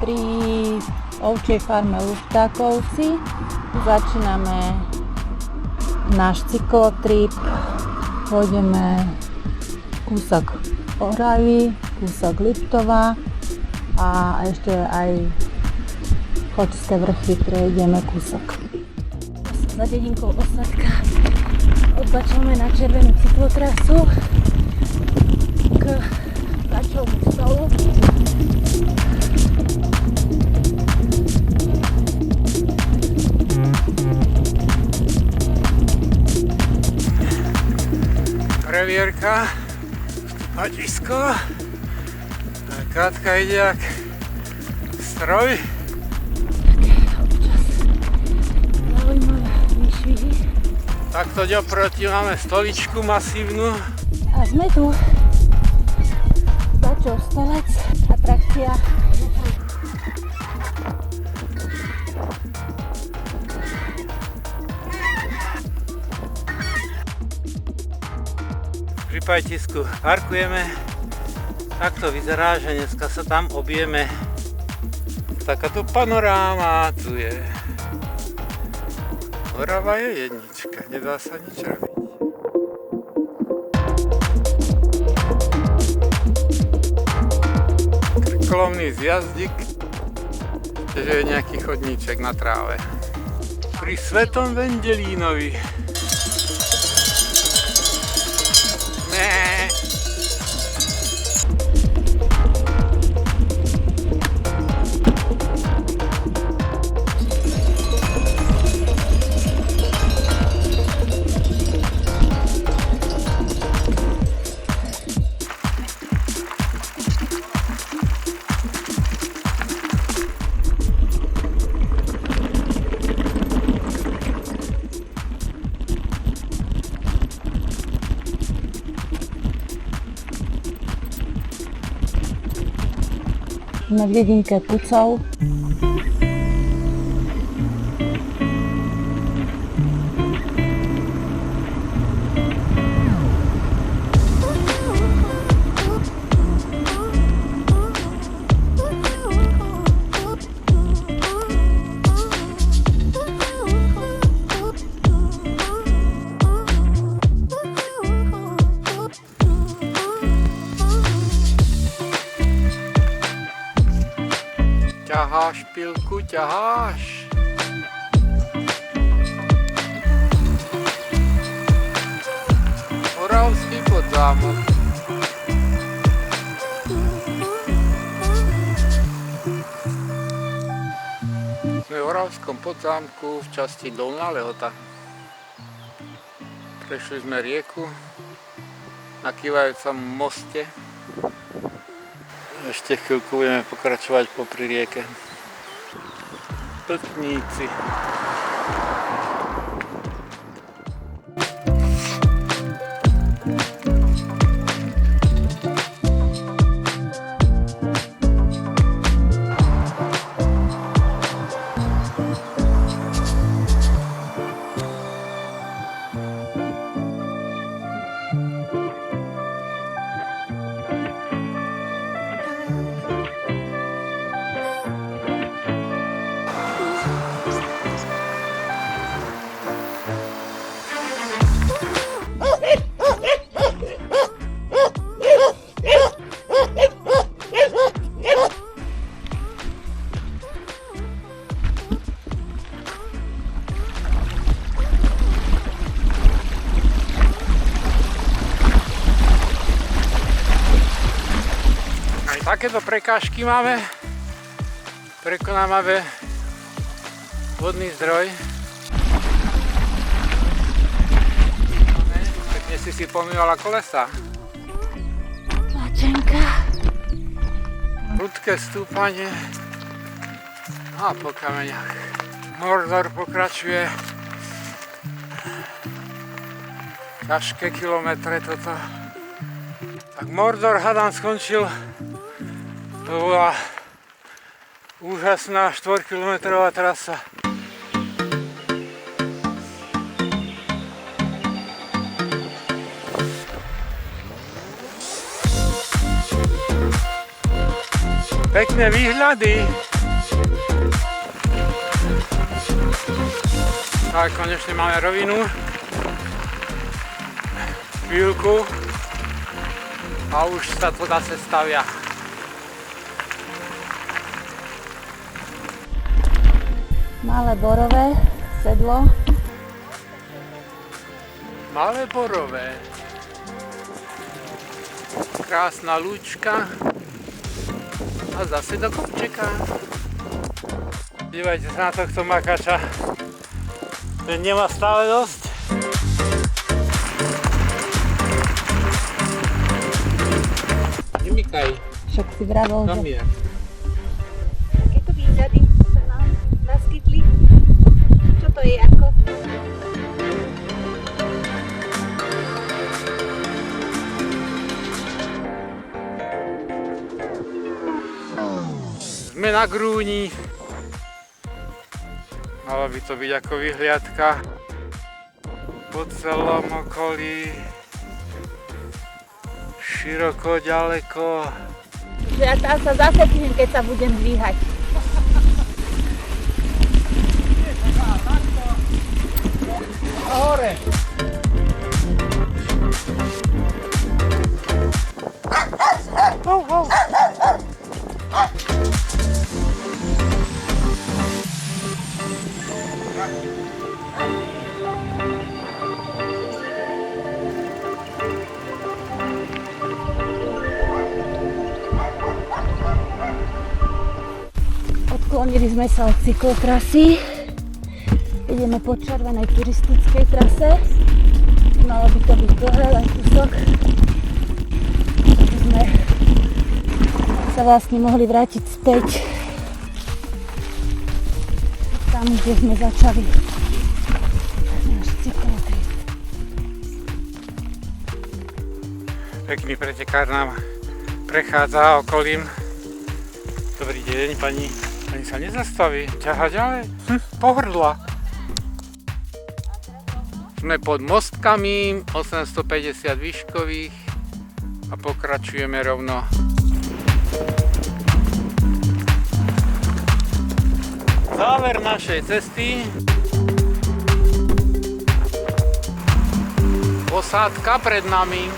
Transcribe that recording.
pri ovčej farme Luftákovci. Začíname náš cyklotrip. Pôjdeme kúsok Oravy, kúsok Liptova a ešte aj Chočské vrchy prejdeme kúsok. Za dedinkou Osadka odbačame na červenú cyklotrasu k Kačovmu stolu. Revierka, stúpatisko a Katka ide jak stroj. Zaujímavé výšvihy. Takto oproti máme stoličku masívnu. A sme tu. Kačov stolec, atrakcia. Pri pajtisku parkujeme. Takto vyzerá, že dneska sa tam objeme. Takáto panoráma tu je. Orava je jednička, nedá sa nič robiť. Krkolomný zjazdík, že je nejaký chodníček na tráve. Pri Svetom Vendelínovi. Sme v dedinke Pucov. Ťaháš, pilku, ťaháš. Oravský podzámok. Sme v Oravskom podzámku v časti Dolná Lehota. Prešli sme rieku na kývajúcom moste. Ešte chvíľku budeme pokračovať popri rieke. Pltníci. Takéto prekážky máme, prekonávame vodný zdroj. Pekne si pomývala kolesa. Tlačenka. Prudké stúpanie a po kameňach. Mordor pokračuje. Ťažké kilometre toto. Tak Mordor hádam skončil. To bola úžasná 4-kilometrová trasa. Pekné výhľady. Tak, konečne máme rovinu. Chvíľku. A už sa to zase stavia. Malé borové, sedlo. Malé borové. Krásna lúčka. A zase do kopčeka. Dívajte sa na tohto makača. Ten nemá stále dosť. Nemykaj. Však si vravel, Tam že... je. Takéto výhľady sa nám naskytli. Čo to je, Jarko? Sme na Grúni. Mala by to byť ako vyhliadka po celom okolí. Široko, ďaleko. Ja tam sa zaseknem, keď sa budem dvíhať. Hore! Odklonili sme sa od cyklotrasy. Ideme po červenej turistickej trase. Malo by to byť dlhé, len kúsok. Takže sme sa vlastne mohli vrátiť späť tam, kde sme začali náš cyklotrip. Pekný pretekár nám prechádza okolím. Dobrý deň, pani. Pani sa nezastaví. Ťaha ďalej. Pohrdla. Sme pod mostkami 850 výškových a pokračujeme rovno. Záver našej cesty. Posádka pred nami.